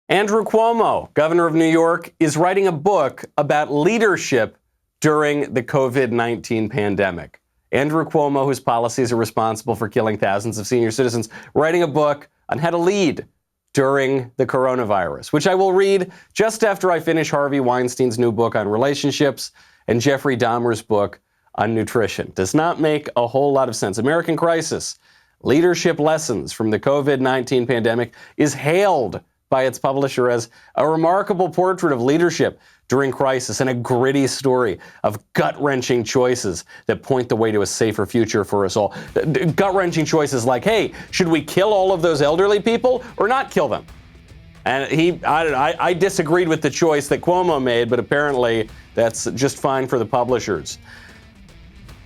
Andrew Cuomo, governor of New York, is writing a book about leadership during the COVID-19 pandemic. Andrew Cuomo, whose policies are responsible for killing thousands of senior citizens, writing a book on how to lead during the coronavirus, which I will read just after I finish Harvey Weinstein's new book on relationships and Jeffrey Dahmer's book on nutrition. Does not make a whole lot of sense. American Crisis, Leadership Lessons from the COVID-19 Pandemic is hailed by its publisher as a remarkable portrait of leadership during crisis and a gritty story of gut-wrenching choices that point the way to a safer future for us all. Gut-wrenching choices like, hey, should we kill all of those elderly people or not kill them? And I disagreed with the choice that Cuomo made, but apparently that's just fine for the publishers.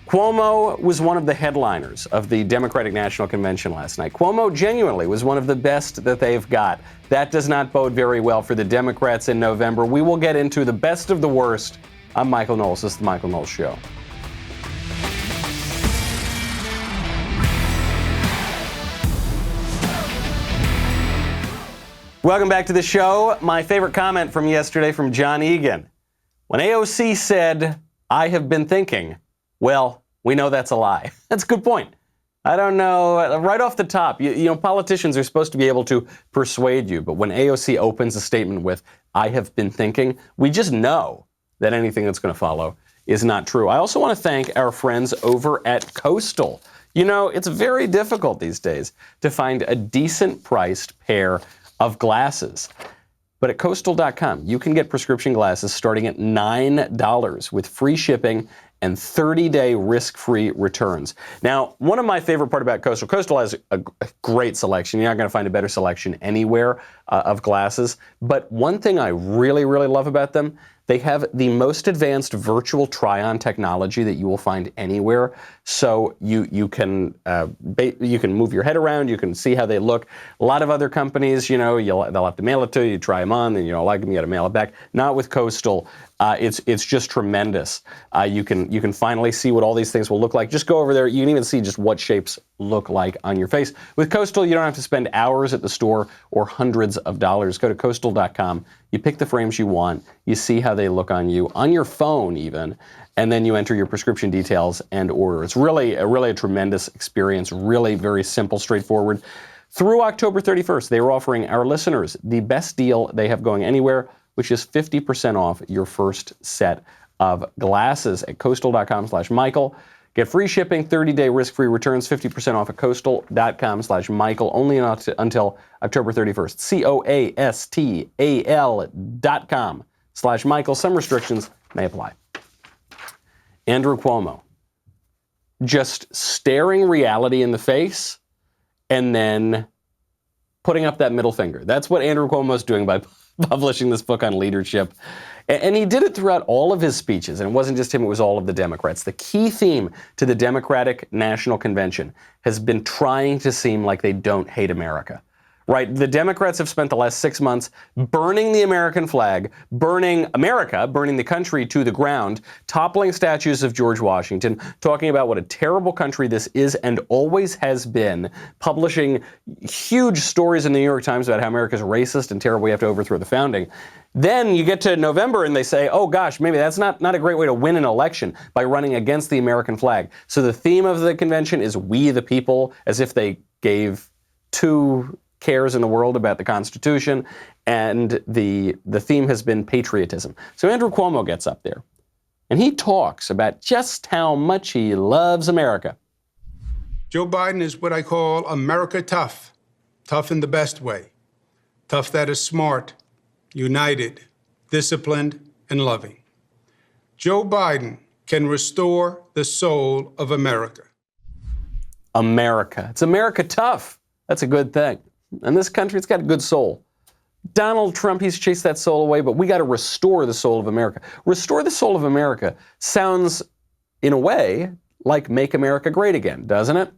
Cuomo was one of the headliners of the Democratic National Convention last night. Cuomo genuinely was one of the best that they've got. That does not bode very well for the Democrats in November. We will get into the best of the worst. I'm Michael Knowles. This is The Michael Knowles Show. Welcome back to the show. My favorite comment from yesterday from John Egan. When AOC said, "I have been thinking," well, we know that's a lie. That's a good point. I don't know, right off the top, you know, politicians are supposed to be able to persuade you, but when AOC opens a statement with, "I have been thinking," we just know that anything that's going to follow is not true. I also want to thank our friends over at Coastal. You know, it's very difficult these days to find a decent priced pair of glasses. But at Coastal.com, you can get prescription glasses starting at $9 with free shipping and 30-day risk-free returns. Now, one of my favorite part about Coastal has a great selection. You're not going to find a better selection anywhere of glasses. But one thing I really, really love about them, they have the most advanced virtual try-on technology that you will find anywhere. So you can move your head around, you can see how they look. A lot of other companies, you know, they'll have to mail it to you, try them on, then you don't like them, you got to mail it back. Not with Coastal. It's just tremendous. You can finally see what all these things will look like. Just go over there. You can even see just what shapes look like on your face. With Coastal, you don't have to spend hours at the store or hundreds of dollars. Go to Coastal.com. You pick the frames you want. You see how they look on you, on your phone even, and then you enter your prescription details and order. It's really a tremendous experience, really very simple, straightforward. Through October 31st, they were offering our listeners the best deal they have going anywhere, which is 50% off your first set of glasses at Coastal.com/Michael. Get free shipping, 30-day risk-free returns, 50% off at Coastal.com/Michael, only until October 31st. COASTAL.com/Michael. Some restrictions may apply. Andrew Cuomo, just staring reality in the face and then putting up that middle finger. That's what Andrew Cuomo is doing by publishing this book on leadership. And he did it throughout all of his speeches. And it wasn't just him, it was all of the Democrats. The key theme to the Democratic National Convention has been trying to seem like they don't hate America. Right? The Democrats have spent the last 6 months burning the American flag, burning America, burning the country to the ground, toppling statues of George Washington, talking about what a terrible country this is and always has been, publishing huge stories in the New York Times about how America's racist and terrible, we have to overthrow the founding. Then you get to November and they say, oh gosh, maybe that's not a great way to win an election by running against the American flag. So the theme of the convention is we the people, as if they gave two cares in the world about the Constitution, and the theme has been patriotism. So Andrew Cuomo gets up there, and he talks about just how much he loves America. Joe Biden is what I call America tough. Tough in the best way. Tough that is smart, united, disciplined, and loving. Joe Biden can restore the soul of America. America. It's America tough. That's a good thing. And this country, it's got a good soul. Donald Trump, he's chased that soul away, but we got to restore the soul of America. Restore the soul of America sounds, in a way, like make America great again, doesn't it?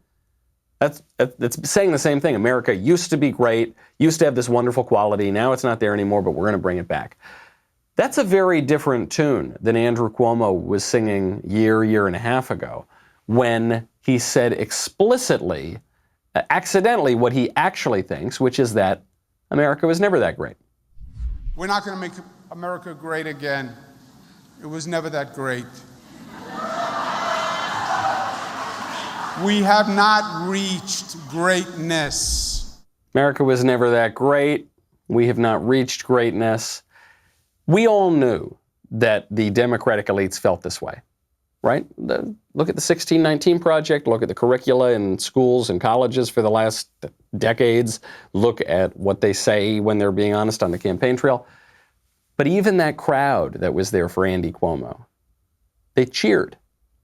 That's saying the same thing. America used to be great, used to have this wonderful quality. Now it's not there anymore, but we're going to bring it back. That's a very different tune than Andrew Cuomo was singing year and a half ago, when he said explicitly, accidentally, what he actually thinks, which is that America was never that great. We're not going to make America great again. It was never that great. We have not reached greatness. America was never that great. We have not reached greatness. We all knew that the Democratic elites felt this way, right? Look at the 1619 Project, look at the curricula in schools and colleges for the last decades, look at what they say when they're being honest on the campaign trail. But even that crowd that was there for Andy Cuomo, they cheered.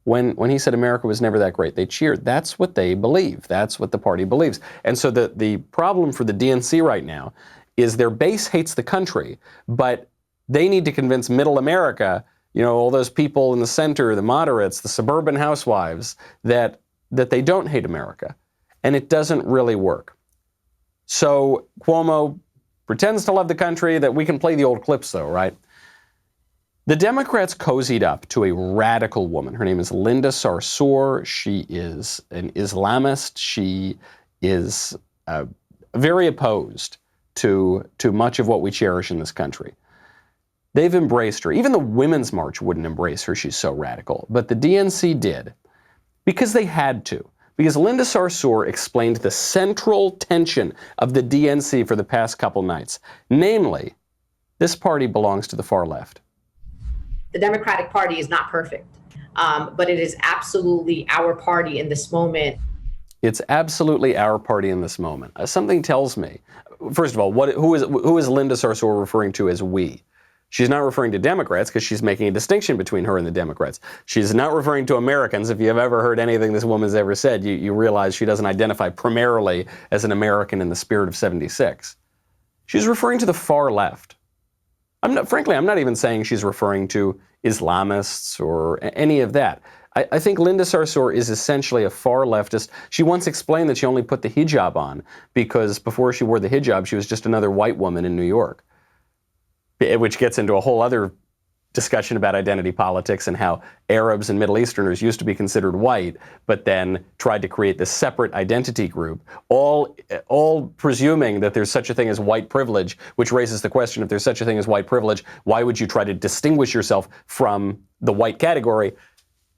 When he said America was never that great, they cheered. That's what they believe. That's what the party believes. And so the problem for the DNC right now is their base hates the country, but they need to convince middle America, all those people in the center, the moderates, the suburban housewives, that they don't hate America. And it doesn't really work. So Cuomo pretends to love the country. That we can play the old clips though, right? The Democrats cozied up to a radical woman. Her name is Linda Sarsour. She is an Islamist. She is very opposed to much of what we cherish in this country. They've embraced her. Even the Women's March wouldn't embrace her. She's so radical. But the DNC did because they had to. Because Linda Sarsour explained the central tension of the DNC for the past couple nights. Namely, this party belongs to the far left. The Democratic Party is not perfect, but it is absolutely our party in this moment. It's absolutely our party in this moment. Something tells me, first of all, who is Linda Sarsour referring to as we? She's not referring to Democrats because she's making a distinction between her and the Democrats. She's not referring to Americans. If you've ever heard anything this woman's ever said, you realize she doesn't identify primarily as an American in the spirit of 76. She's referring to the far left. Frankly, I'm not even saying she's referring to Islamists or any of that. I think Linda Sarsour is essentially a far leftist. She once explained that she only put the hijab on because before she wore the hijab, she was just another white woman in New York, which gets into a whole other discussion about identity politics and how Arabs and Middle Easterners used to be considered white, but then tried to create this separate identity group, all presuming that there's such a thing as white privilege, which raises the question, if there's such a thing as white privilege, why would you try to distinguish yourself from the white category?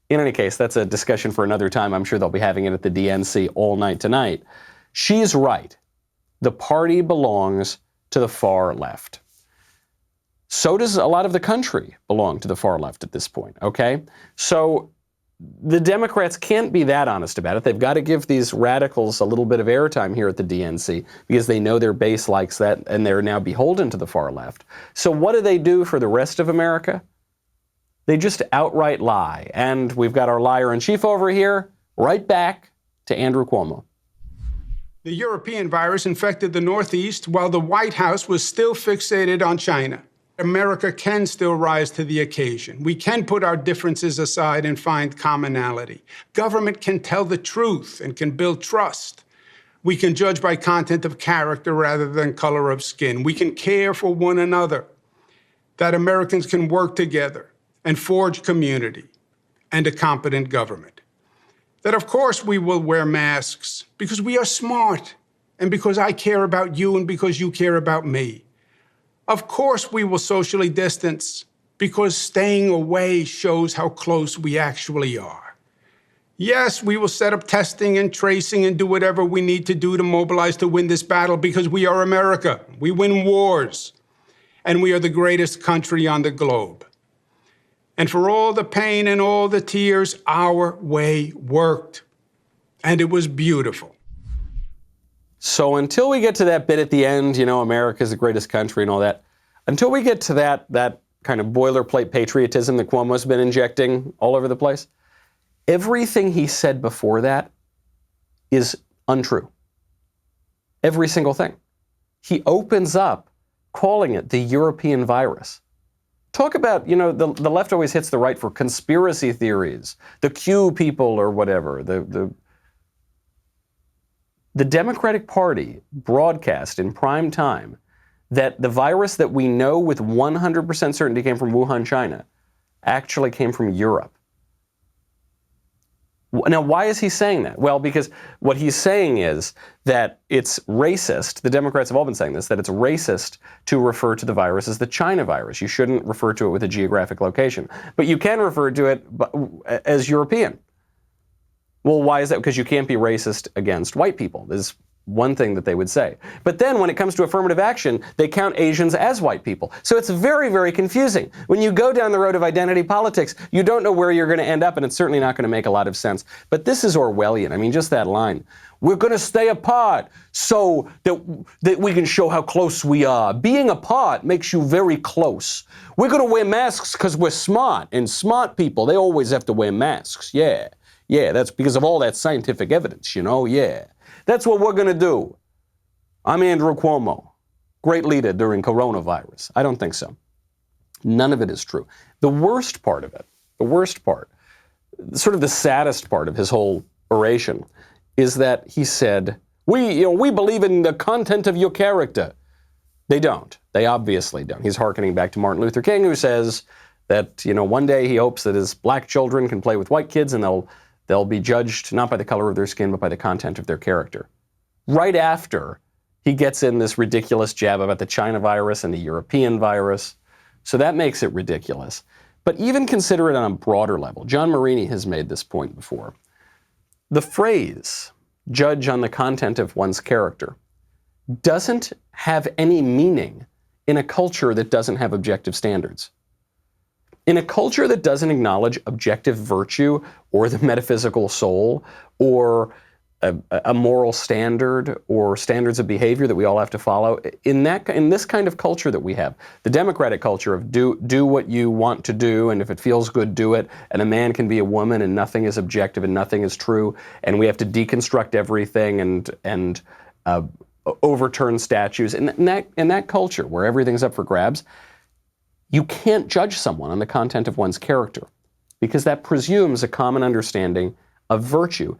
In any case, that's a discussion for another time. I'm sure they'll be having it at the DNC all night tonight. She's right. The party belongs to the far left. So does a lot of the country belong to the far left at this point, okay? So the Democrats can't be that honest about it. They've got to give these radicals a little bit of airtime here at the DNC because they know their base likes that and they're now beholden to the far left. So what do they do for the rest of America? They just outright lie. And we've got our liar in chief over here, right back to Andrew Cuomo. The European virus infected the Northeast while the White House was still fixated on China. America can still rise to the occasion. We can put our differences aside and find commonality. Government can tell the truth and can build trust. We can judge by content of character rather than color of skin. We can care for one another. That Americans can work together and forge community and a competent government. That, of course, we will wear masks because we are smart and because I care about you and because you care about me. Of course, we will socially distance because staying away shows how close we actually are. Yes, we will set up testing and tracing and do whatever we need to do to mobilize to win this battle because we are America. We win wars, and we are the greatest country on the globe. And for all the pain and all the tears, our way worked, and it was beautiful. So until we get to that bit at the end, America's the greatest country and all that, until we get to that kind of boilerplate patriotism that Cuomo's been injecting all over the place, everything he said before that is untrue. Every single thing. He opens up calling it the European virus. Talk about, the left always hits the right for conspiracy theories, the Q people or whatever, The Democratic Party broadcast in prime time that the virus that we know with 100% certainty came from Wuhan, China, actually came from Europe. Now, why is he saying that? Well, because what he's saying is that it's racist. The Democrats have all been saying this, that it's racist to refer to the virus as the China virus. You shouldn't refer to it with a geographic location. But you can refer to it as European. Well, why is that? Because you can't be racist against white people. There's one thing that they would say. But then when it comes to affirmative action, they count Asians as white people. So it's very, very confusing. When you go down the road of identity politics, you don't know where you're going to end up, and it's certainly not going to make a lot of sense. But this is Orwellian. I mean, just that line. We're going to stay apart so that we can show how close we are. Being apart makes you very close. We're going to wear masks because we're smart, and smart people, they always have to wear masks. Yeah, that's because of all that scientific evidence, yeah. That's what we're going to do. I'm Andrew Cuomo, great leader during coronavirus. I don't think so. None of it is true. The worst part of it, sort of the saddest part of his whole oration, is that he said, we believe in the content of your character. They don't. They obviously don't. He's hearkening back to Martin Luther King, who says that, one day he hopes that his black children can play with white kids and they'll be judged not by the color of their skin, but by the content of their character. Right after he gets in this ridiculous jab about the China virus and the European virus. So that makes it ridiculous. But even consider it on a broader level. John Marini has made this point before. The phrase, judge on the content of one's character, doesn't have any meaning in a culture that doesn't have objective standards. In a culture that doesn't acknowledge objective virtue or the metaphysical soul or a moral standard or standards of behavior that we all have to follow, in this kind of culture that we have, the democratic culture of do what you want to do, and if it feels good, do it, and a man can be a woman, and nothing is objective and nothing is true, and we have to deconstruct everything and overturn statues. In that culture where everything's up for grabs, you can't judge someone on the content of one's character because that presumes a common understanding of virtue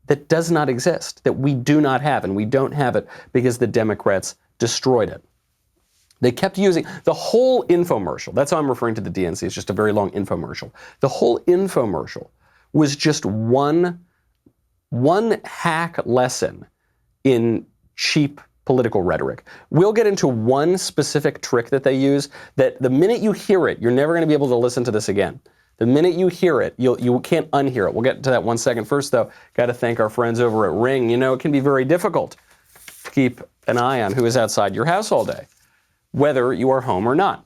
that does not exist, that we do not have, and we don't have it because the Democrats destroyed it. They kept using the whole infomercial. That's how I'm referring to the DNC. It's just a very long infomercial. The whole infomercial was just one hack lesson in cheap political rhetoric. We'll get into one specific trick that they use that the minute you hear it, you're never going to be able to listen to this again. The minute you hear it, you can't unhear it. We'll get to that 1 second. First, though, got to thank our friends over at Ring. It can be very difficult to keep an eye on who is outside your house all day, whether you are home or not.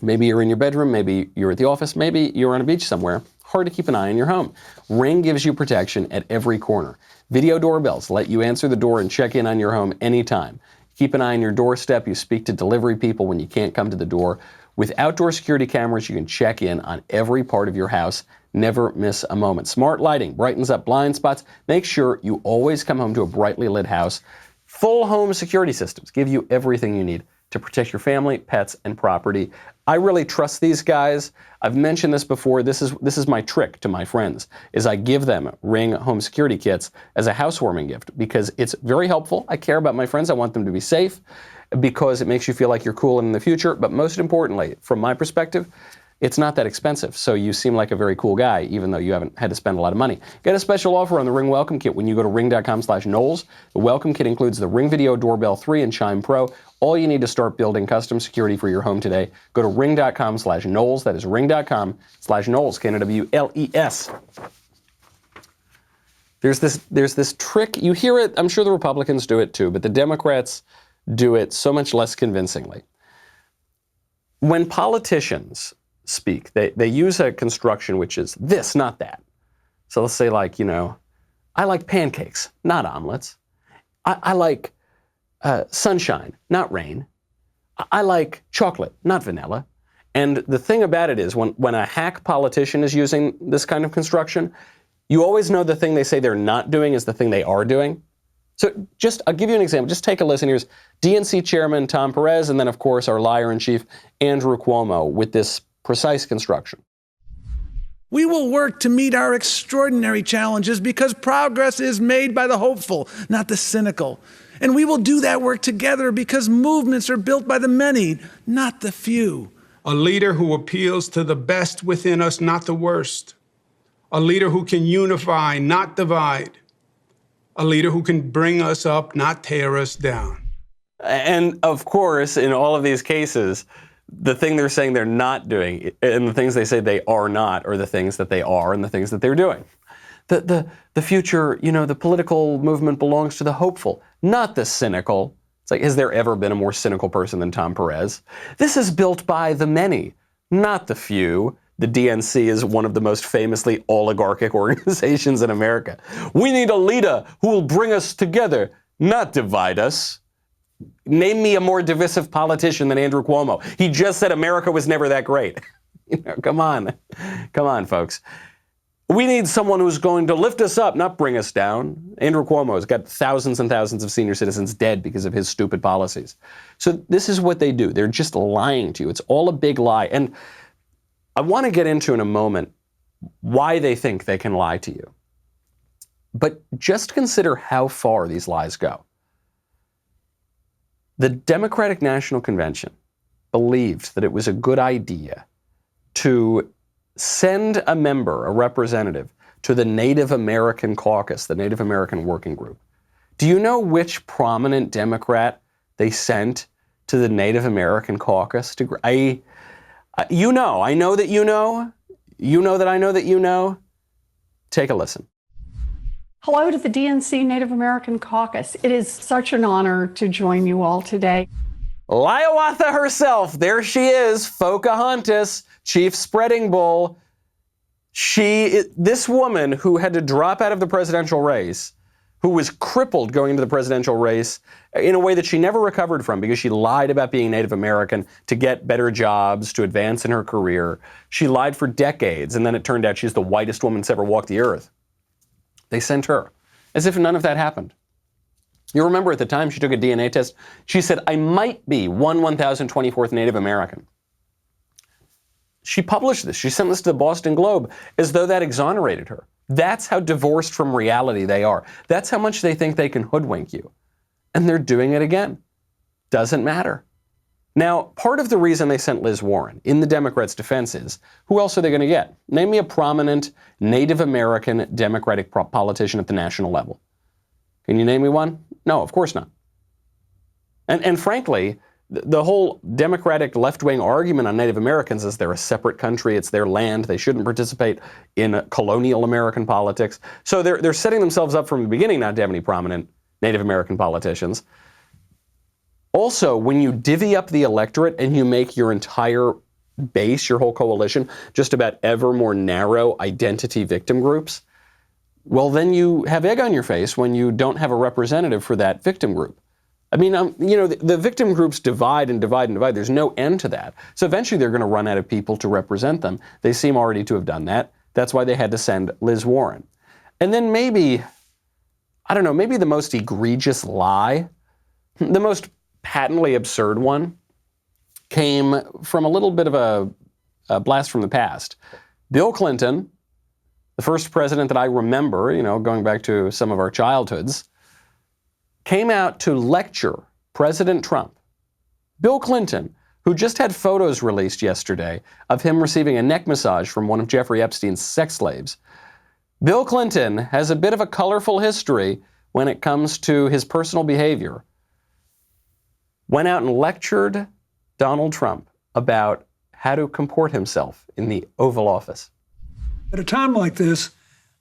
Maybe you're in your bedroom, maybe you're at the office, maybe you're on a beach somewhere. Hard to keep an eye on your home. Ring gives you protection at every corner. Video doorbells let you answer the door and check in on your home anytime. Keep an eye on your doorstep. You speak to delivery people when you can't come to the door. With outdoor security cameras, you can check in on every part of your house. Never miss a moment. Smart lighting brightens up blind spots. Make sure you always come home to a brightly lit house. Full home security systems give you everything you need to protect your family, pets, and property. I really trust these guys. I've mentioned this before. This is my trick to my friends, is I give them Ring home security kits as a housewarming gift because it's very helpful. I care about my friends. I want them to be safe because it makes you feel like you're cool in the future. But most importantly, from my perspective, it's not that expensive, so you seem like a very cool guy, even though you haven't had to spend a lot of money. Get a special offer on the Ring Welcome Kit when you go to ring.com/Knowles. The Welcome Kit includes the Ring Video Doorbell 3 and Chime Pro. All you need to start building custom security for your home today. Go to ring.com/Knowles. That is ring.com/Knowles, Knowles. There's this trick. You hear it. I'm sure the Republicans do it too, but the Democrats do it so much less convincingly. When politicians speak, they use a construction which is this, not that. So let's say I like pancakes, not omelets. I like sunshine, not rain. I like chocolate, not vanilla. And the thing about it is when a hack politician is using this kind of construction, you always know the thing they say they're not doing is the thing they are doing. So I'll give you an example. Just take a listen. Here's DNC Chairman Tom Perez, and then, of course, our liar-in-chief, Andrew Cuomo, with this precise construction. We will work to meet our extraordinary challenges because progress is made by the hopeful, not the cynical. And we will do that work together because movements are built by the many, not the few. A leader who appeals to the best within us, not the worst. a leader who can unify, not divide, a leader who can bring us up, not tear us down. And of course, in all of these cases, the thing they're saying they're not doing and the things they say they are not are the things that they are and the things that they're doing. The future, the political movement belongs to the hopeful, not the cynical. It's like, has there ever been a more cynical person than Tom Perez? This is built by the many, not the few. The DNC is one of the most famously oligarchic organizations in America. We need a leader who will bring us together, not divide us. Name me a more divisive politician than Andrew Cuomo. He just said America was never that great. Come on, folks. We need someone who's going to lift us up, not bring us down. Andrew Cuomo has got thousands and thousands of senior citizens dead because of his stupid policies. So this is what they do. They're just lying to you. It's all a big lie. And I want to get into in a moment why they think they can lie to you. But just consider how far these lies go. The Democratic National Convention believed that it was a good idea to send a member, a representative, to the Native American Caucus, the Native American Working Group. Do you know which prominent Democrat they sent to the Native American Caucus? I know that you know. You know that I know that you know. Take a listen. Hello to the DNC Native American Caucus. It is such an honor to join you all today. Hiawatha herself, there she is, Pocahontas, Chief Spreading Bull. This woman who had to drop out of the presidential race, who was crippled going into the presidential race in a way that she never recovered from because she lied about being Native American to get better jobs, to advance in her career. She lied for decades, and then it turned out she's the whitest woman that's ever walked the earth. They sent her, as if none of that happened. You remember at the time she took a DNA test, she said, I might be 1,024th Native American. She published this. She sent this to the Boston Globe as though that exonerated her. That's how divorced from reality they are. That's how much they think they can hoodwink you. And they're doing it again. Doesn't matter. Now, part of the reason they sent Liz Warren, in the Democrats' defense, is who else are they going to get? Name me a prominent Native American Democratic politician at the national level. Can you name me one? No, of course not. And frankly, the whole Democratic left-wing argument on Native Americans is they're a separate country, it's their land, they shouldn't participate in colonial American politics. So they're setting themselves up from the beginning not to have any prominent Native American politicians. Also, when you divvy up the electorate and you make your entire base, your whole coalition, just about ever more narrow identity victim groups, well, then you have egg on your face when you don't have a representative for that victim group. I mean, the victim groups divide and divide and divide. There's no end to that. So eventually they're going to run out of people to represent them. They seem already to have done that. That's why they had to send Liz Warren. And then maybe the most egregious lie, the most patently absurd one, came from a little bit of a blast from the past. Bill Clinton, the first president that I remember, going back to some of our childhoods, came out to lecture President Trump. Bill Clinton, who just had photos released yesterday of him receiving a neck massage from one of Jeffrey Epstein's sex slaves. Bill Clinton has a bit of a colorful history when it comes to his personal behavior. Went out and lectured Donald Trump about how to comport himself in the Oval Office. At a time like this,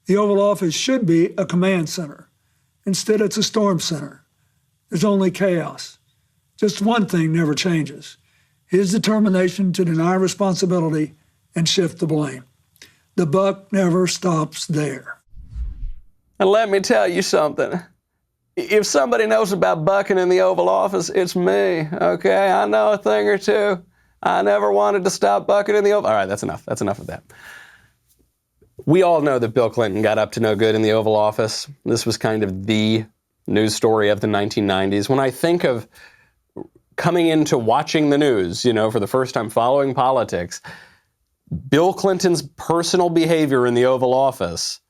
the Oval Office should be a command center. Instead, it's a storm center. There's only chaos. Just one thing never changes: his determination to deny responsibility and shift the blame. The buck never stops there. And let me tell you something. If somebody knows about bucking in the Oval Office, it's me, okay? I know a thing or two. I never wanted to stop bucking in the Oval. All right, that's enough. That's enough of that. We all know that Bill Clinton got up to no good in the Oval Office. This was kind of the news story of the 1990s. When I think of coming into watching the news, for the first time following politics, Bill Clinton's personal behavior in the Oval Office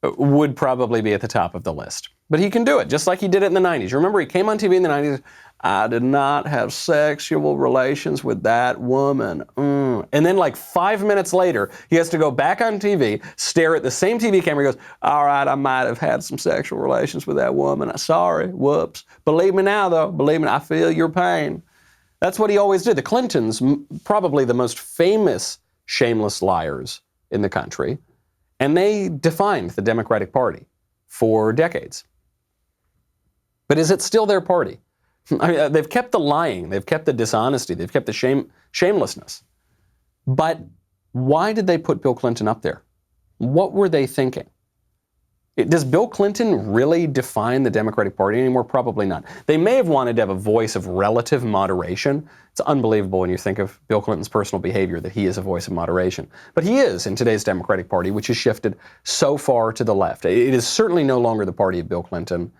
would probably be at the top of the list. But he can do it, just like he did it in the 90s. Remember, he came on TV in the 90s, I did not have sexual relations with that woman. And then like 5 minutes later, he has to go back on TV, stare at the same TV camera, he goes, all right, I might have had some sexual relations with that woman. Sorry, whoops. Believe me now, though. Believe me, I feel your pain. That's what he always did. The Clintons, probably the most famous shameless liars in the country, and they defined the Democratic Party for decades. But is it still their party? I mean, they've kept the lying, they've kept the dishonesty, they've kept the shamelessness. But why did they put Bill Clinton up there? What were they thinking? Does Bill Clinton really define the Democratic Party anymore? Probably not. They may have wanted to have a voice of relative moderation. It's unbelievable when you think of Bill Clinton's personal behavior that he is a voice of moderation. But he is in today's Democratic Party, which has shifted so far to the left. It is certainly no longer the party of Bill Clinton.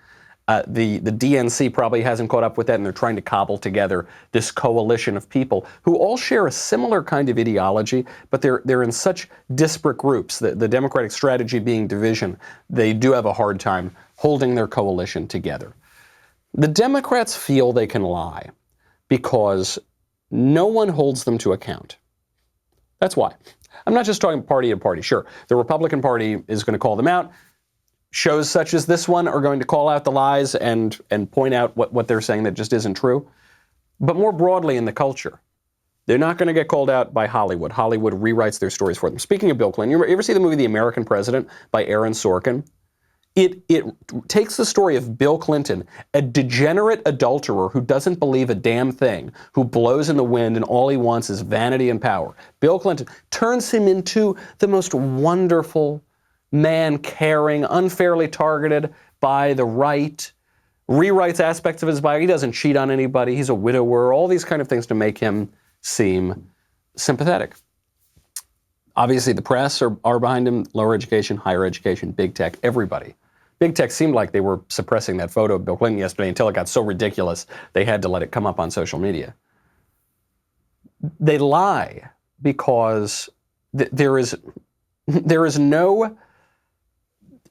The DNC probably hasn't caught up with that, and they're trying to cobble together this coalition of people who all share a similar kind of ideology, but they're in such disparate groups. The Democratic strategy being division, they do have a hard time holding their coalition together. The Democrats feel they can lie because no one holds them to account. That's why. I'm not just talking party to party. Sure, the Republican Party is going to call them out. Shows such as this one are going to call out the lies and point out what they're saying that just isn't true. But more broadly in the culture, they're not going to get called out by Hollywood. Hollywood rewrites their stories for them. Speaking of Bill Clinton, you ever see the movie The American President by Aaron Sorkin? It takes the story of Bill Clinton, a degenerate adulterer who doesn't believe a damn thing, who blows in the wind and all he wants is vanity and power. Bill Clinton turns him into the most wonderful man, caring, unfairly targeted by the right, rewrites aspects of his bio. He doesn't cheat on anybody. He's a widower, all these kind of things to make him seem sympathetic. Obviously, the press are behind him, lower education, higher education, big tech, everybody. Big tech seemed like they were suppressing that photo of Bill Clinton yesterday until it got so ridiculous they had to let it come up on social media. They lie because there is no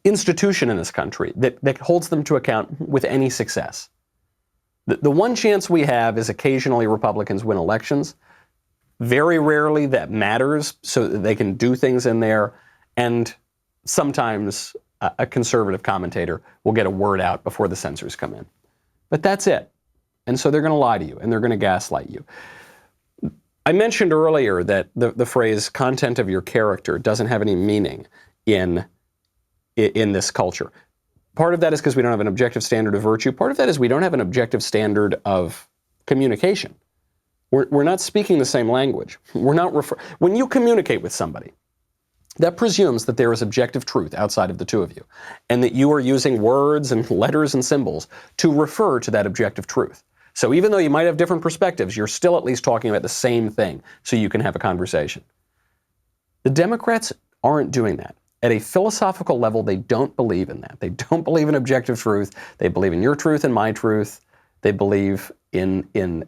institution in this country that holds them to account with any success. The one chance we have is occasionally Republicans win elections. Very rarely that matters, so that they can do things in there, and sometimes a conservative commentator will get a word out before the censors come in. But that's it. And so they're going to lie to you, and they're going to gaslight you. I mentioned earlier that the phrase content of your character doesn't have any meaning in this culture. Part of that is because we don't have an objective standard of virtue. Part of that is we don't have an objective standard of communication. We're not speaking the same language. When you communicate with somebody, that presumes that there is objective truth outside of the two of you, and that you are using words and letters and symbols to refer to that objective truth. So even though you might have different perspectives, you're still at least talking about the same thing, so you can have a conversation. The Democrats aren't doing that. At a philosophical level, they don't believe in that. They don't believe in objective truth. They believe in your truth and my truth. They believe in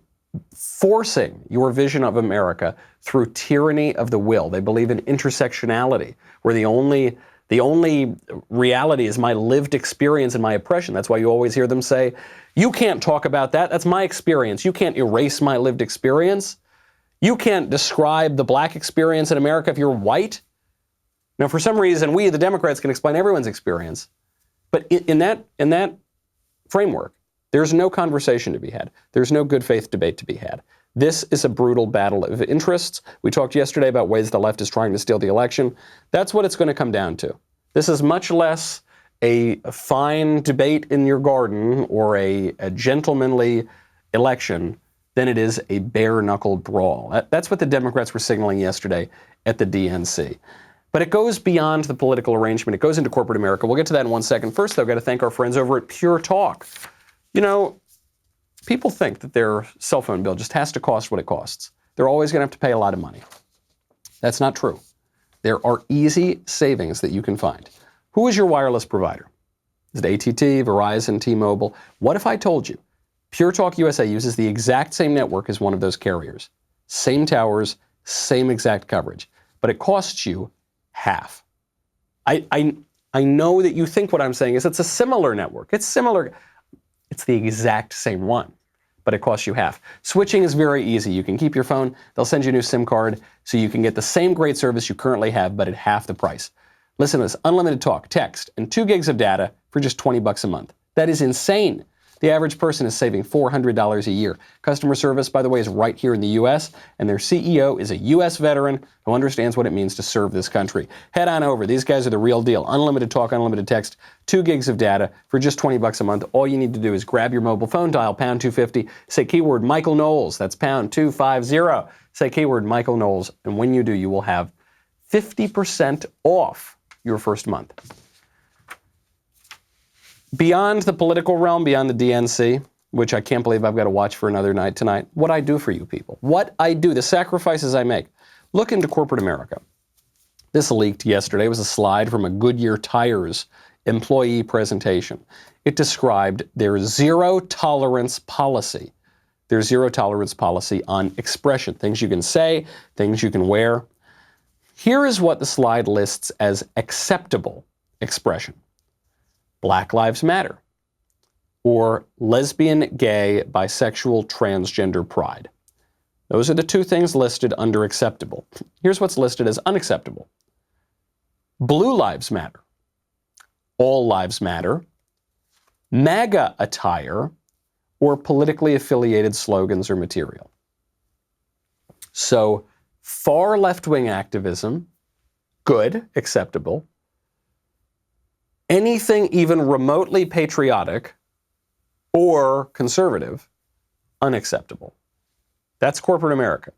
forcing your vision of America through tyranny of the will. They believe in intersectionality, where the only reality is my lived experience and my oppression. That's why you always hear them say, you can't talk about that. That's my experience. You can't erase my lived experience. You can't describe the black experience in America if you're white. Now, for some reason, we, the Democrats, can explain everyone's experience. But in that framework, there's no conversation to be had. There's no good faith debate to be had. This is a brutal battle of interests. We talked yesterday about ways the left is trying to steal the election. That's what it's going to come down to. This is much less a fine debate in your garden or a gentlemanly election than it is a bare-knuckled brawl. That's what the Democrats were signaling yesterday at the DNC. But it goes beyond the political arrangement. It goes into corporate America. We'll get to that in 1 second. First, though, I've got to thank our friends over at Pure Talk. You know, people think that their cell phone bill just has to cost what it costs. They're always going to have to pay a lot of money. That's not true. There are easy savings that you can find. Who is your wireless provider? Is it AT&T, Verizon, T-Mobile? What if I told you Pure Talk USA uses the exact same network as one of those carriers? Same towers, same exact coverage. But it costs you half. I I know that you think what I'm saying is it's a similar network. It's similar. It's the exact same one, but it costs you half. Switching is very easy. You can keep your phone. They'll send you a new SIM card so you can get the same great service you currently have, but at half the price. Listen to this. Unlimited talk, text, and 2 gigs of data for just $20 a month. That is insane. The average person is saving $400 a year. Customer service, by the way, is right here in the U.S., and their CEO is a U.S. veteran who understands what it means to serve this country. Head on over. These guys are the real deal. Unlimited talk, unlimited text, 2 gigs of data for just $20 a month. All you need to do is grab your mobile phone, dial pound 250, say keyword Michael Knowles. That's pound 250. Say keyword Michael Knowles, and when you do, you will have 50% off your first month. Beyond the political realm, beyond the DNC, which I can't believe I've got to watch for another night tonight, what I do for you people, what I do, the sacrifices I make. Look into corporate America. This leaked yesterday. It was a slide from a Goodyear tires employee presentation. It described their zero tolerance policy. Their zero tolerance policy on expression, things you can say, things you can wear. Here is what the slide lists as acceptable expression. Black Lives Matter, or lesbian, gay, bisexual, transgender pride. Those are the 2 things listed under acceptable. Here's what's listed as unacceptable. Blue Lives Matter, All Lives Matter, MAGA attire, or politically affiliated slogans or material. So, far left-wing activism, good, acceptable. Anything even remotely patriotic or conservative, unacceptable. That's corporate America.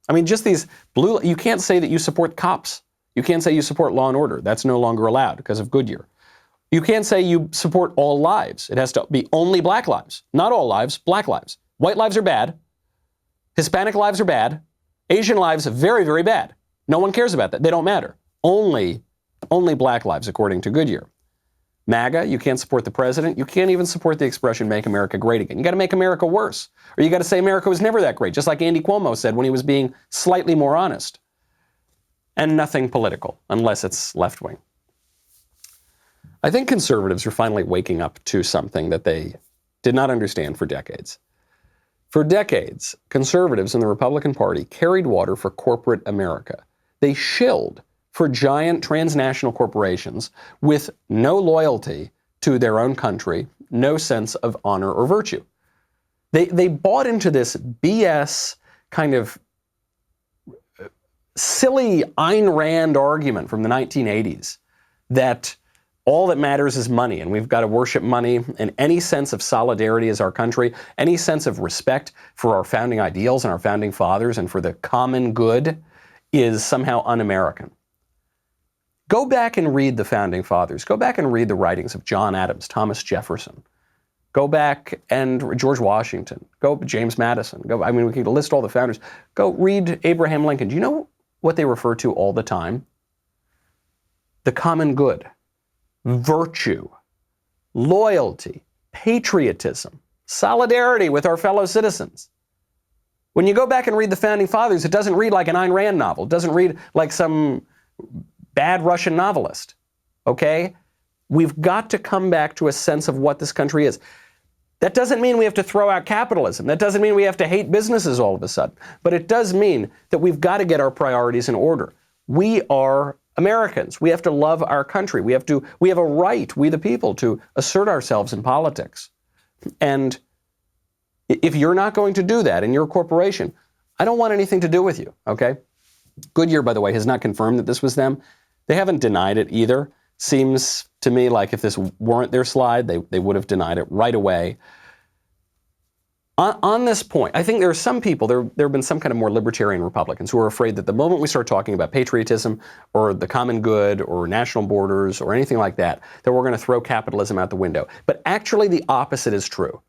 I mean, just these you can't say that you support cops. You can't say you support law and order. That's no longer allowed because of Goodyear. You can't say you support all lives. It has to be only black lives. Not all lives, black lives. White lives are bad. Hispanic lives are bad. Asian lives, very, very bad. No one cares about that. They don't matter. Only black lives, according to Goodyear. MAGA, you can't support the president. You can't even support the expression, make America great again. You got to make America worse. Or you got to say America was never that great, just like Andy Cuomo said when he was being slightly more honest. And nothing political, unless it's left-wing. I think conservatives are finally waking up to something that they did not understand for decades. For decades, conservatives in the Republican Party carried water for corporate America. They shilled for giant transnational corporations with no loyalty to their own country, no sense of honor or virtue. They bought into this BS kind of silly Ayn Rand argument from the 1980s that all that matters is money, and we've got to worship money, and any sense of solidarity as our country, any sense of respect for our founding ideals and our founding fathers and for the common good is somehow un-American. Go back and read the founding fathers. Go back and read the writings of John Adams, Thomas Jefferson. Go back and George Washington. Go James Madison. We can list all the founders. Go read Abraham Lincoln. Do you know what they refer to all the time? The common good, virtue, loyalty, patriotism, solidarity with our fellow citizens. When you go back and read the founding fathers, it doesn't read like an Ayn Rand novel. It doesn't read like some bad Russian novelist, okay? We've got to come back to a sense of what this country is. That doesn't mean we have to throw out capitalism. That doesn't mean we have to hate businesses all of a sudden. But it does mean that we've got to get our priorities in order. We are Americans. We have to love our country. We have a right, we the people, to assert ourselves in politics. And if you're not going to do that in your corporation, I don't want anything to do with you, okay? Goodyear, by the way, has not confirmed that this was them. They haven't denied it either. Seems to me like if this weren't their slide, they would have denied it right away. On this point, I think there are some people, there have been some kind of more libertarian Republicans who are afraid that the moment we start talking about patriotism or the common good or national borders or anything like that, that we're going to throw capitalism out the window. But actually the opposite is true.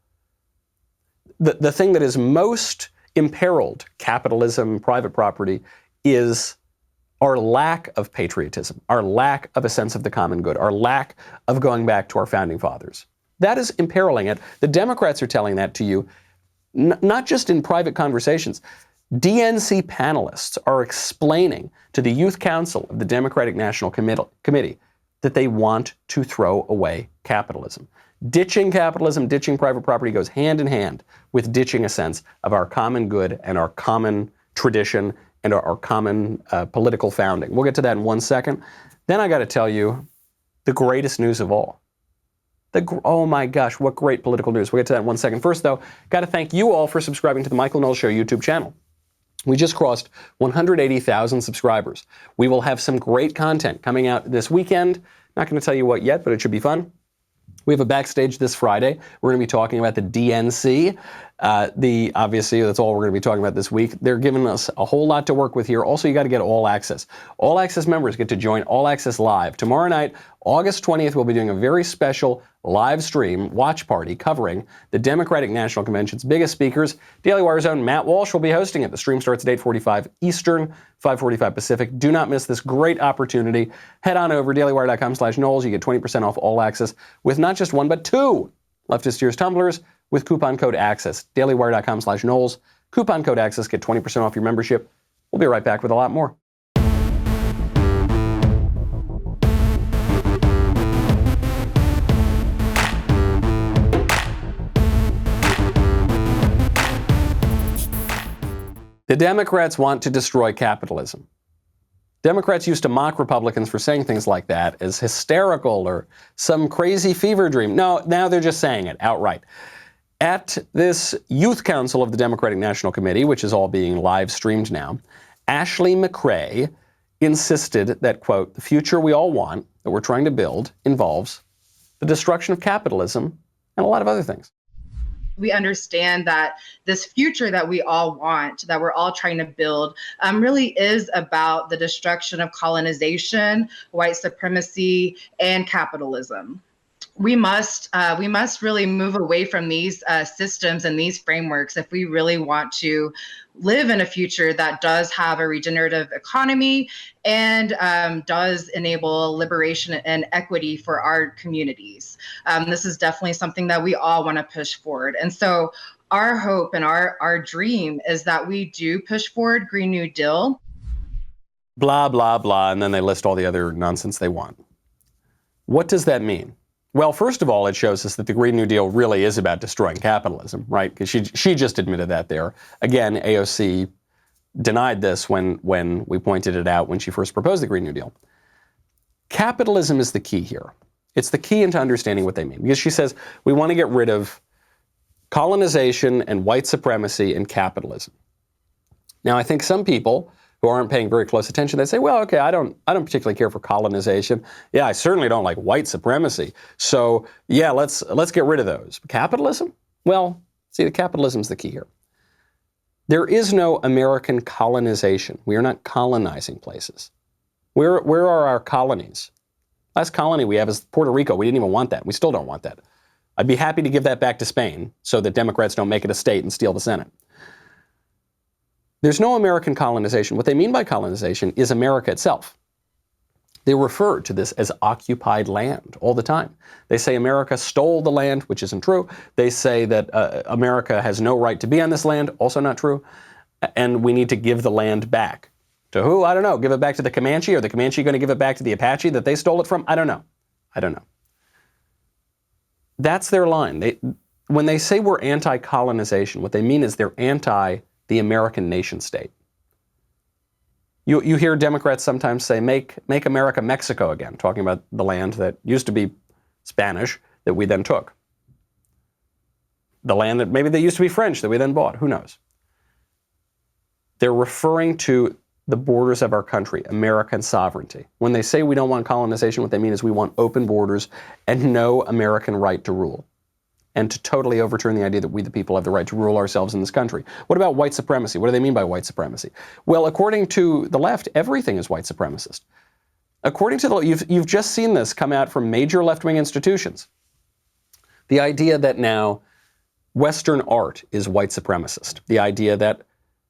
The thing that is most imperiled, capitalism, private property, is our lack of patriotism, our lack of a sense of the common good, our lack of going back to our founding fathers. That is imperiling it. The Democrats are telling that to you, not just in private conversations. DNC panelists are explaining to the Youth Council of the Democratic National Committee that they want to throw away capitalism. Ditching capitalism, ditching private property goes hand in hand with ditching a sense of our common good and our common tradition and our common political founding. We'll get to that in 1 second. Then I got to tell you the greatest news of all. Oh my gosh, what great political news. We'll get to that in 1 second. First, though, got to thank you all for subscribing to the Michael Knowles Show YouTube channel. We just crossed 180,000 subscribers. We will have some great content coming out this weekend. Not going to tell you what yet, but it should be fun. We have a backstage this Friday. We're going to be talking about the DNC. Obviously, that's all we're going to be talking about this week. They're giving us a whole lot to work with here. Also, you got to get All Access. All Access members get to join All Access Live. Tomorrow night, August 20th, we'll be doing a very special live stream watch party covering the Democratic National Convention's biggest speakers. Daily Wire's own Matt Walsh will be hosting it. The stream starts at 8:45 Eastern, 5:45 Pacific. Do not miss this great opportunity. Head on over dailywire.com/Knowles. You get 20% off All Access with not just one, but two Leftist Tears tumblers with coupon code ACCESS. dailywire.com/Knowles. Coupon code ACCESS. Get 20% off your membership. We'll be right back with a lot more. The Democrats want to destroy capitalism. Democrats used to mock Republicans for saying things like that as hysterical or some crazy fever dream. No, now they're just saying it outright. At this Youth Council of the Democratic National Committee, which is all being live streamed now, Ashley McRae insisted that, quote, the future we all want, that we're trying to build, involves the destruction of capitalism and a lot of other things. We understand that this future that we all want, that we're all trying to build, really is about the destruction of colonization, white supremacy, and capitalism. We must really move away from these systems and these frameworks if we really want to live in a future that does have a regenerative economy and does enable liberation and equity for our communities. This is definitely something that we all want to push forward. And so our hope and our dream is that we do push forward Green New Deal. Blah, blah, blah, and then they list all the other nonsense they want. What does that mean? Well, first of all, it shows us that the Green New Deal really is about destroying capitalism, right? Because she just admitted that there. Again, AOC denied this when we pointed it out when she first proposed the Green New Deal. Capitalism is the key here. It's the key into understanding what they mean. Because she says we want to get rid of colonization and white supremacy and capitalism. Now, I think some people who aren't paying very close attention, they say, well, okay, I don't particularly care for colonization. Yeah, I certainly don't like white supremacy. So yeah, let's get rid of those. Capitalism? Well, see, the capitalism's the key here. There is no American colonization. We are not colonizing places. Where are our colonies? Last colony we have is Puerto Rico. We didn't even want that. We still don't want that. I'd be happy to give that back to Spain so that Democrats don't make it a state and steal the Senate. There's no American colonization. What they mean by colonization is America itself. They refer to this as occupied land all the time. They say America stole the land, which isn't true. They say that America has no right to be on this land, also not true. And we need to give the land back. To who? I don't know. Give it back to the Comanche? Or the Comanche going to give it back to the Apache that they stole it from? I don't know. That's their line. When they say we're anti-colonization, what they mean is they're anti the American nation state. You hear Democrats sometimes say, make America Mexico again, talking about the land that used to be Spanish that we then took. The land that maybe they used to be French that we then bought, who knows? They're referring to the borders of our country, American sovereignty. When they say we don't want colonization, what they mean is we want open borders and no American right to rule, and to totally overturn the idea that we, the people, have the right to rule ourselves in this country. What about white supremacy? What do they mean by white supremacy? Well, according to the left, everything is white supremacist. According to you've just seen this come out from major left-wing institutions. The idea that now Western art is white supremacist. The idea that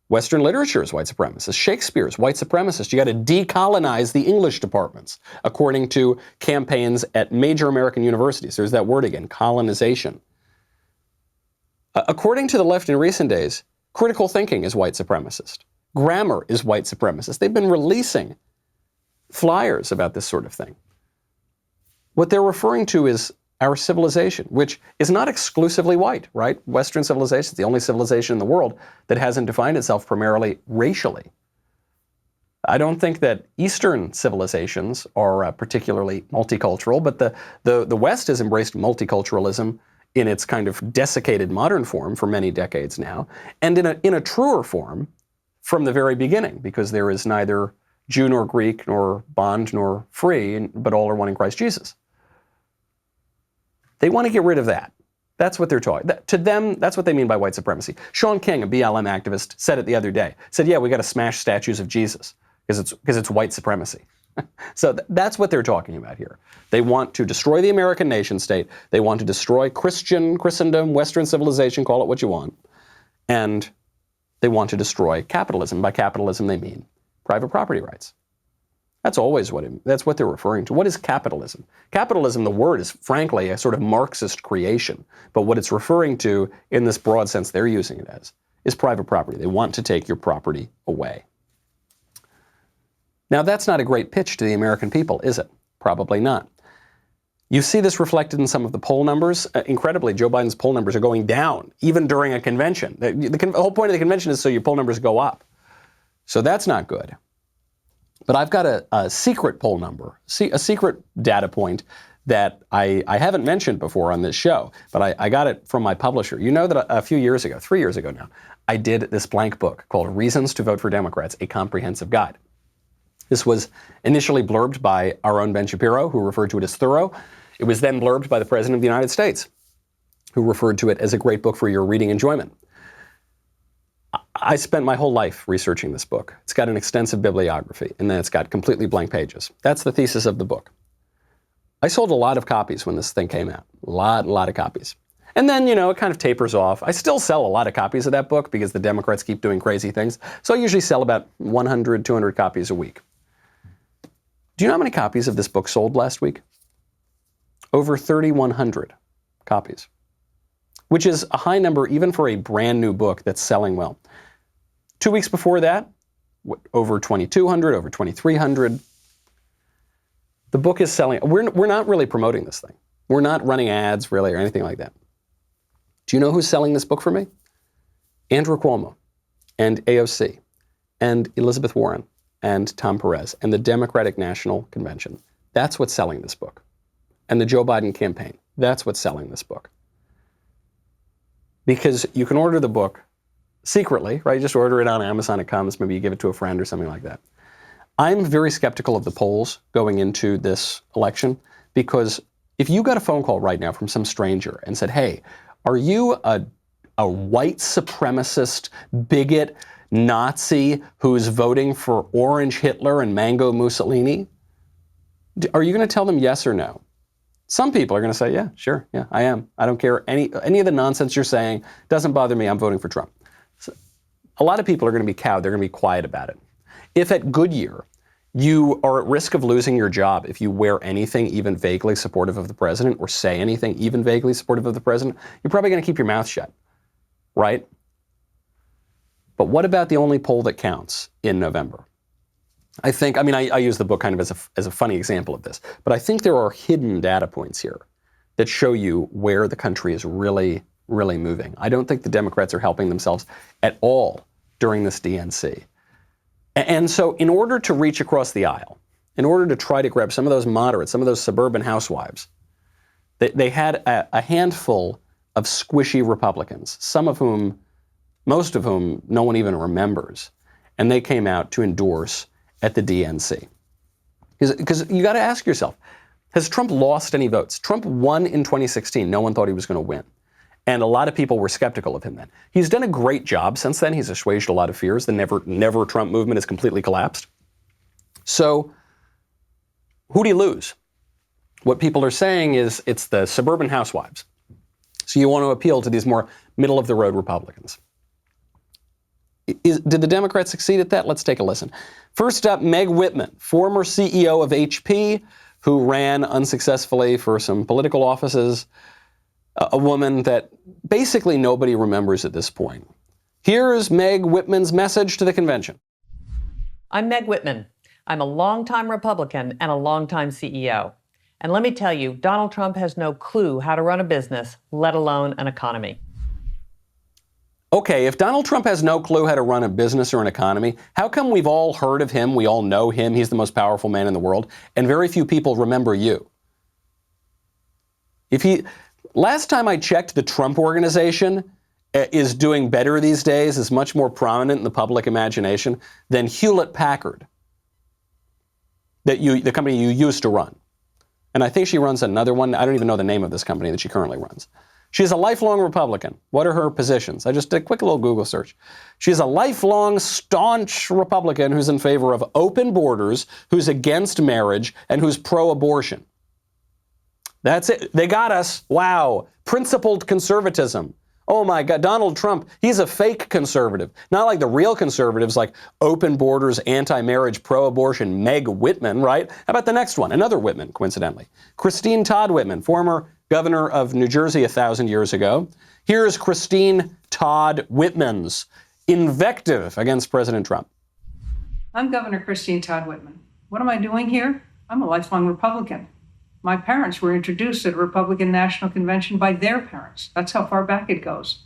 Western literature is white supremacist. Shakespeare is white supremacist. You got to decolonize the English departments, according to campaigns at major American universities. There's that word again, colonization. According to the left in recent days, critical thinking is white supremacist. Grammar is white supremacist. They've been releasing flyers about this sort of thing. What they're referring to is our civilization, which is not exclusively white, right? Western civilization is the only civilization in the world that hasn't defined itself primarily racially. I don't think that Eastern civilizations are particularly multicultural, but the West has embraced multiculturalism in its kind of desiccated modern form for many decades now, and in a truer form from the very beginning, because there is neither Jew nor Greek nor bond nor free, but all are one in Christ Jesus. They want to get rid of that. That's what they're talking. To them, that's what they mean by white supremacy. Sean King, a BLM activist, said it the other day. Said, yeah, we got to smash statues of Jesus because it's white supremacy. So that's what they're talking about here. They want to destroy the American nation state. They want to destroy Christendom, Western civilization, call it what you want. And they want to destroy capitalism. By capitalism, they mean private property rights. That's what they're referring to. What is capitalism? Capitalism, the word, is frankly a sort of Marxist creation. But what it's referring to, in this broad sense they're using it as, is private property. They want to take your property away. Now, that's not a great pitch to the American people, is it? Probably not. You see this reflected in some of the poll numbers. Incredibly, Joe Biden's poll numbers are going down, even during a convention. The whole point of the convention is so your poll numbers go up. So that's not good. But I've got a secret poll number, a secret data point that I haven't mentioned before on this show, but I got it from my publisher. You know that a few years ago, 3 years ago now, I did this blank book called Reasons to Vote for Democrats, a Comprehensive Guide. This was initially blurbed by our own Ben Shapiro, who referred to it as thorough. It was then blurbed by the President of the United States, who referred to it as a great book for your reading enjoyment. I spent my whole life researching this book. It's got an extensive bibliography, and then it's got completely blank pages. That's the thesis of the book. I sold a lot of copies when this thing came out. A lot of copies. And then, it kind of tapers off. I still sell a lot of copies of that book because the Democrats keep doing crazy things. So I usually sell about 100, 200 copies a week. Do you know how many copies of this book sold last week? Over 3,100 copies, which is a high number even for a brand new book that's selling well. 2 weeks before that, over 2,200, over 2,300. The book is selling. We're not really promoting this thing. We're not running ads really or anything like that. Do you know who's selling this book for me? Andrew Cuomo and AOC and Elizabeth Warren and Tom Perez and the Democratic National Convention. That's what's selling this book. And the Joe Biden campaign. That's what's selling this book. Because you can order the book secretly, right? You just order it on Amazon, it comes, maybe you give it to a friend or something like that. I'm very skeptical of the polls going into this election because if you got a phone call right now from some stranger and said, hey, are you a white supremacist, bigot, Nazi who's voting for orange Hitler and mango Mussolini? Are you going to tell them yes or no? Some people are going to say, yeah, sure, yeah, I am. I don't care any of the nonsense you're saying. Doesn't bother me. I'm voting for Trump. So, a lot of people are going to be cowed. They're going to be quiet about it. If at Goodyear you are at risk of losing your job if you wear anything even vaguely supportive of the president or say anything even vaguely supportive of the president, you're probably going to keep your mouth shut, right? But what about the only poll that counts in November? I use the book kind of as a funny example of this, but I think there are hidden data points here that show you where the country is really, really moving. I don't think the Democrats are helping themselves at all during this DNC. And so in order to reach across the aisle, in order to try to grab some of those moderates, some of those suburban housewives, they had a handful of squishy Republicans, most of whom no one even remembers, and they came out to endorse at the DNC. Because you got to ask yourself, has Trump lost any votes? Trump won in 2016. No one thought he was going to win. And a lot of people were skeptical of him then. He's done a great job since then. He's assuaged a lot of fears. The never Trump movement has completely collapsed. So who do you lose? What people are saying is it's the suburban housewives. So you want to appeal to these more middle-of-the-road Republicans. Did the Democrats succeed at that? Let's take a listen. First up, Meg Whitman, former CEO of HP, who ran unsuccessfully for some political offices, a woman that basically nobody remembers at this point. Here's Meg Whitman's message to the convention. I'm Meg Whitman. I'm a longtime Republican and a longtime CEO. And let me tell you, Donald Trump has no clue how to run a business, let alone an economy. Okay, if Donald Trump has no clue how to run a business or an economy, how come we've all heard of him, we all know him, he's the most powerful man in the world, and very few people remember you? Last time I checked, the Trump Organization is doing better these days, is much more prominent in the public imagination than Hewlett-Packard, the company you used to run. And I think she runs another one. I don't even know the name of this company that she currently runs. She's a lifelong Republican. What are her positions? I just did a quick little Google search. She's a lifelong, staunch Republican who's in favor of open borders, who's against marriage, and who's pro-abortion. That's it. They got us. Wow. Principled conservatism. Oh my God, Donald Trump, he's a fake conservative. Not like the real conservatives like open borders, anti-marriage, pro-abortion, Meg Whitman, right? How about the next one? Another Whitman, coincidentally. Christine Todd Whitman, former governor of New Jersey 1,000 years ago. Here's Christine Todd Whitman's invective against President Trump. I'm Governor Christine Todd Whitman. What am I doing here? I'm a lifelong Republican. My parents were introduced at a Republican National Convention by their parents. That's how far back it goes.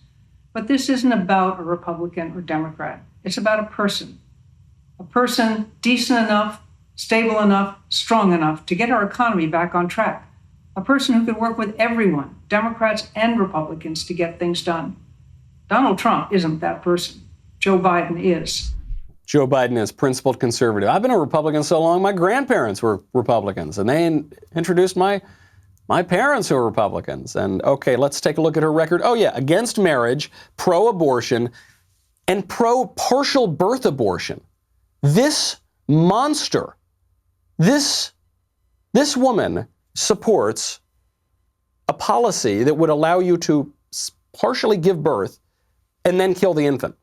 But this isn't about a Republican or Democrat. It's about a person decent enough, stable enough, strong enough to get our economy back on track. A person who could work with everyone, Democrats and Republicans, to get things done. Donald Trump isn't that person. Joe Biden is. Joe Biden is principled conservative. I've been a Republican so long, my grandparents were Republicans, and they introduced my parents who were Republicans. And okay, let's take a look at her record. Oh yeah, against marriage, pro-abortion, and pro-partial birth abortion. This monster, this woman supports a policy that would allow you to partially give birth and then kill the infant.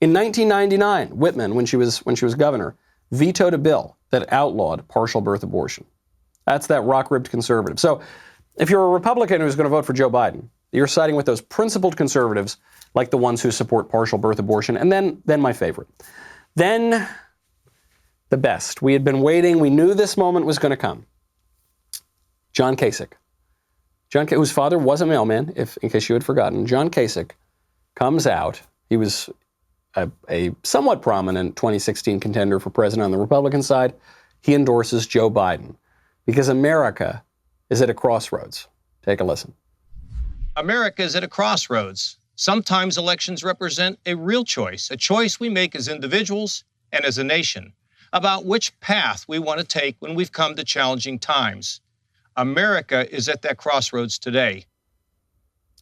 In 1999, Whitman, when she was governor, vetoed a bill that outlawed partial birth abortion. That's that rock-ribbed conservative. So if you're a Republican who's going to vote for Joe Biden, you're siding with those principled conservatives like the ones who support partial birth abortion. And then my favorite. Then the best. We had been waiting. We knew this moment was going to come. John Kasich. Whose father was a mailman, in case you had forgotten. John Kasich comes out. He was a somewhat prominent 2016 contender for president on the Republican side. He endorses Joe Biden because America is at a crossroads. Take a listen. America is at a crossroads. Sometimes elections represent a real choice, a choice we make as individuals and as a nation about which path we want to take when we've come to challenging times. America is at that crossroads today.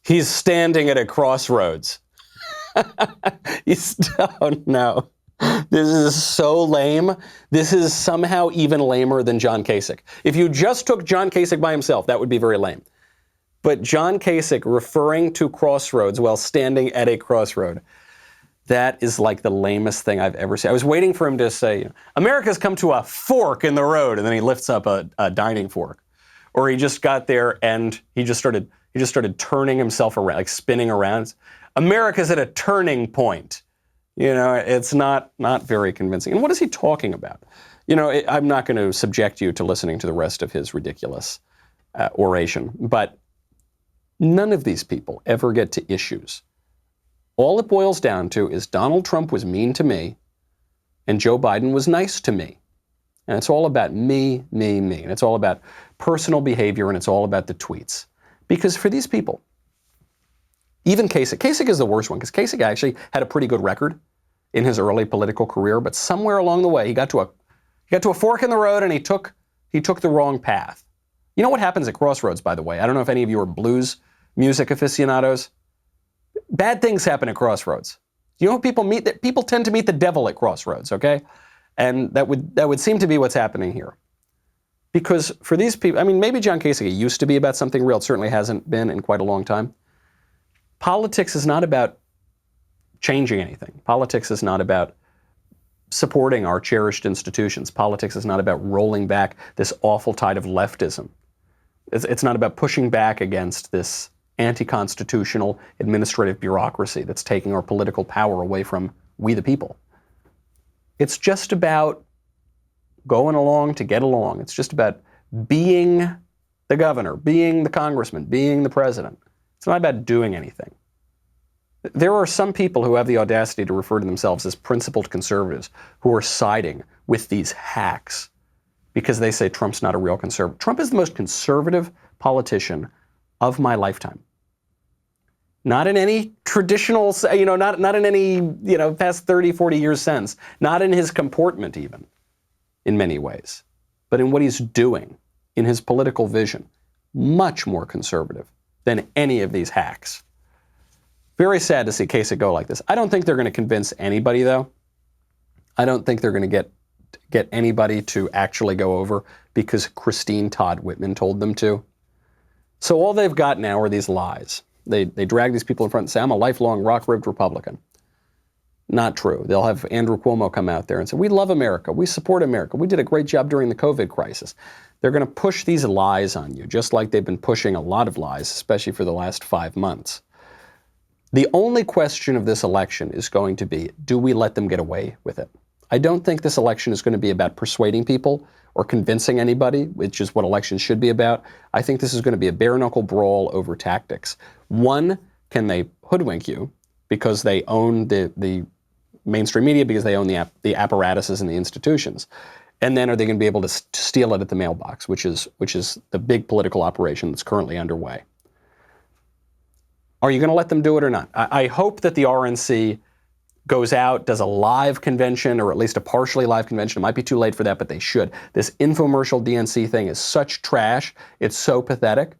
He's standing at a crossroads. Oh no. This is so lame. This is somehow even lamer than John Kasich. If you just took John Kasich by himself, that would be very lame. But John Kasich referring to crossroads while standing at a crossroad, that is like the lamest thing I've ever seen. I was waiting for him to say, America's come to a fork in the road, and then he lifts up a dining fork. Or he just got there and he just started turning himself around, like spinning around. America's at a turning point. It's not very convincing. And what is he talking about? I'm not going to subject you to listening to the rest of his ridiculous oration, but none of these people ever get to issues. All it boils down to is Donald Trump was mean to me and Joe Biden was nice to me. And it's all about me. And it's all about personal behavior, and it's all about the tweets. Because for these people, even Kasich is the worst one, because Kasich actually had a pretty good record in his early political career, but somewhere along the way he got to a fork in the road and he took the wrong path. You know what happens at crossroads, by the way? I don't know if any of you are blues music aficionados. Bad things happen at crossroads. You know what people meet? People tend to meet the devil at crossroads, okay? And that would seem to be what's happening here. Because for these people, maybe John Kasich used to be about something real. It certainly hasn't been in quite a long time. Politics is not about changing anything. Politics is not about supporting our cherished institutions. Politics is not about rolling back this awful tide of leftism. It's not about pushing back against this anti-constitutional administrative bureaucracy that's taking our political power away from we the people. It's just about going along to get along. It's just about being the governor, being the congressman, being the president. It's not about doing anything. There are some people who have the audacity to refer to themselves as principled conservatives who are siding with these hacks because they say Trump's not a real conservative. Trump is the most conservative politician of my lifetime. Not in any traditional, not in any, past 30, 40 years sense. Not in his comportment even, in many ways. But in what he's doing, in his political vision. Much more conservative than any of these hacks. Very sad to see Kasich go like this. I don't think they're going to convince anybody, though. I don't think they're going to get anybody to actually go over because Todd Whitman told them to. So all they've got now are these lies. They drag these people in front and say, I'm a lifelong rock-ribbed Republican. Not true. They'll have Andrew Cuomo come out there and say, we love America. We support America. We did a great job during the COVID crisis. They're going to push these lies on you, just like they've been pushing a lot of lies, especially for the last 5 months. The only question of this election is going to be, do we let them get away with it? I don't think this election is going to be about persuading people or convincing anybody, which is what elections should be about. I think this is going to be a bare-knuckle brawl over tactics. One, can they hoodwink you because they own the mainstream media, because they own the apparatuses and the institutions? And then are they going to be able to steal it at the mailbox, which is the big political operation that's currently underway? Are you going to let them do it or not? I hope that the RNC goes out, does a live convention, or at least a partially live convention. It might be too late for that, but they should. This infomercial DNC thing is such trash. It's so pathetic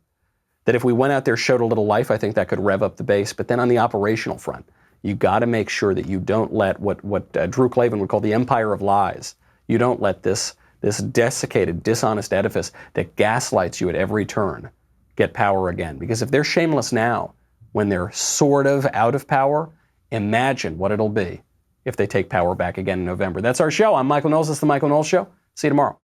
that if we went out there, showed a little life, I think that could rev up the base. But then on the operational front, you got to make sure that you don't let what Drew Clavin would call the empire of lies. You don't let this desiccated, dishonest edifice that gaslights you at every turn get power again. Because if they're shameless now, when they're sort of out of power, imagine what it'll be if they take power back again in November. That's our show. I'm Michael Knowles. This is The Michael Knowles Show. See you tomorrow.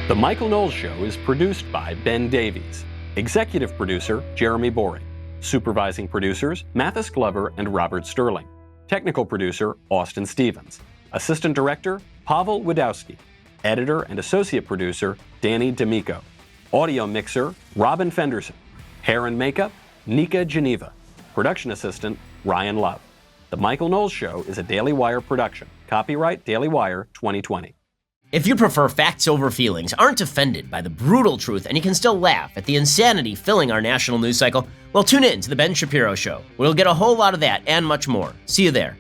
The Michael Knowles Show is produced by Ben Davies. Executive producer, Jeremy Boring. Supervising producers, Mathis Glover and Robert Sterling. Technical producer, Austin Stevens. Assistant director, Pavel Wadowski. Editor and associate producer, Danny D'Amico. Audio mixer, Robin Fenderson. Hair and makeup, Nika Geneva. Production assistant, Ryan Love. The Michael Knowles Show is a Daily Wire production. Copyright Daily Wire 2020. If you prefer facts over feelings, aren't offended by the brutal truth, and you can still laugh at the insanity filling our national news cycle, well, tune in to The Ben Shapiro Show. We'll get a whole lot of that and much more. See you there.